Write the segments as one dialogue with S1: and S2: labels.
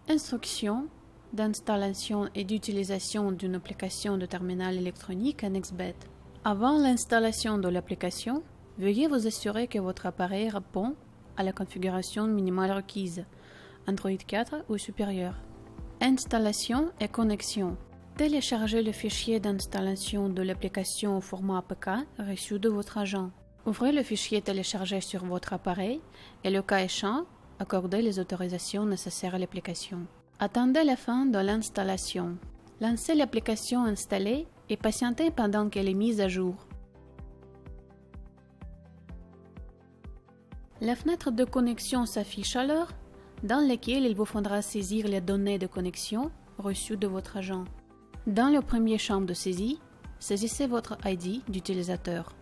S1: Instructions d'installation et d'utilisation d'une application de terminal électronique AnnexBet. Avant l'installation de l'application, veuillez vous assurer que votre appareil répond à la configuration minimale requise, Android 4 ou supérieur. Installation et connexion. Téléchargez le fichier d'installation de l'application au format APK reçu de votre agent. Ouvrez le fichier téléchargé sur votre appareil et, le cas échéant, accordez les autorisations nécessaires à l'application. Attendez la fin de l'installation. Lancez l'application installée et patientez pendant qu'elle est mise à jour. La fenêtre de connexion s'affiche alors, dans laquelle il vous faudra saisir les données de connexion reçues de votre agent. Dans le premier champ de saisie, saisissez votre ID d'utilisateur.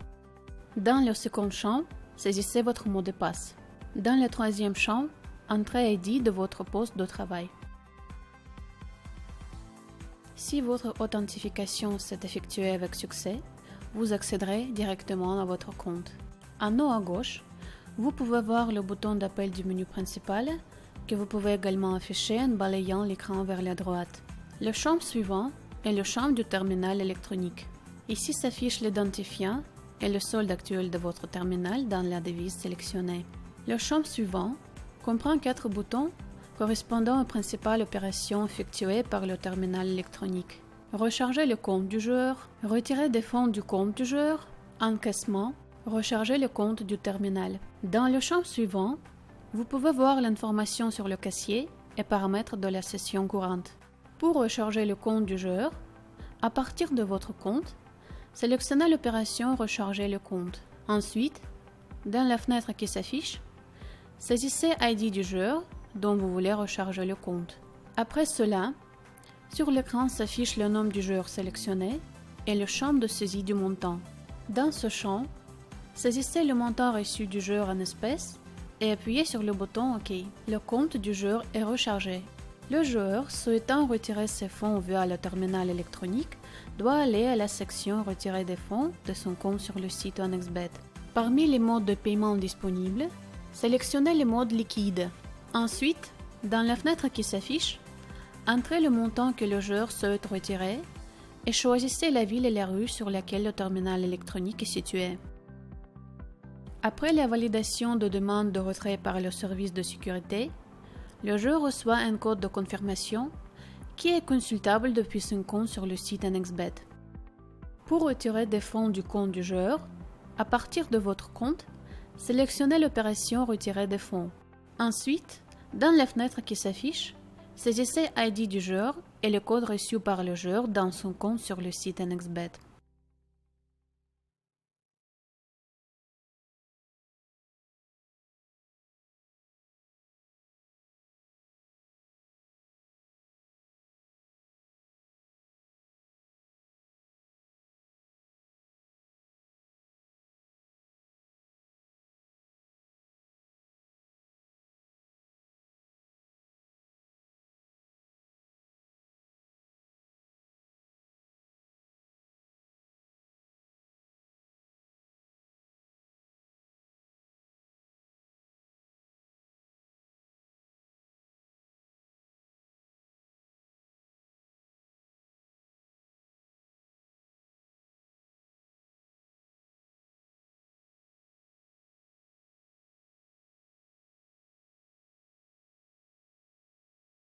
S1: Dans le second champ, saisissez votre mot de passe. Dans le troisième champ, entrez ID de votre poste de travail. Si votre authentification s'est effectuée avec succès, vous accéderez directement à votre compte. En haut à gauche, vous pouvez voir le bouton d'appel du menu principal que vous pouvez également afficher en balayant l'écran vers la droite. Le champ suivant est le champ du terminal électronique. Ici s'affiche l'identifiant et le solde actuel de votre terminal dans la devise sélectionnée. Le champ suivant comprend 4 boutons correspondant aux principales opérations effectuées par le terminal électronique. Recharger le compte du joueur, retirer des fonds du compte du joueur, encaissement, recharger le compte du terminal. Dans le champ suivant, vous pouvez voir l'information sur le casier et paramètres de la session courante. Pour recharger le compte du joueur, à partir de votre compte, sélectionnez l'opération Recharger le compte. Ensuite, dans la fenêtre qui s'affiche, saisissez ID du joueur dont vous voulez recharger le compte. Après cela, sur l'écran s'affiche le nom du joueur sélectionné et le champ de saisie du montant. Dans ce champ, saisissez le montant reçu du joueur en espèces et appuyez sur le bouton OK. Le compte du joueur est rechargé. Le joueur souhaitant retirer ses fonds via le terminal électronique doit aller à la section Retirer des fonds de son compte sur le site AnnexBet. Parmi les modes de paiement disponibles, sélectionnez le mode liquide. Ensuite, dans la fenêtre qui s'affiche, entrez le montant que le joueur souhaite retirer et choisissez la ville et la rue sur laquelle le terminal électronique est situé. Après la validation de demande de retrait par le service de sécurité, le joueur reçoit un code de confirmation qui est consultable depuis son compte sur le site AnnexBet. Pour retirer des fonds du compte du joueur, à partir de votre compte, sélectionnez l'opération Retirer des fonds. Ensuite, dans la fenêtre qui s'affiche, saisissez ID du joueur et le code reçu par le joueur dans son compte sur le site AnnexBet.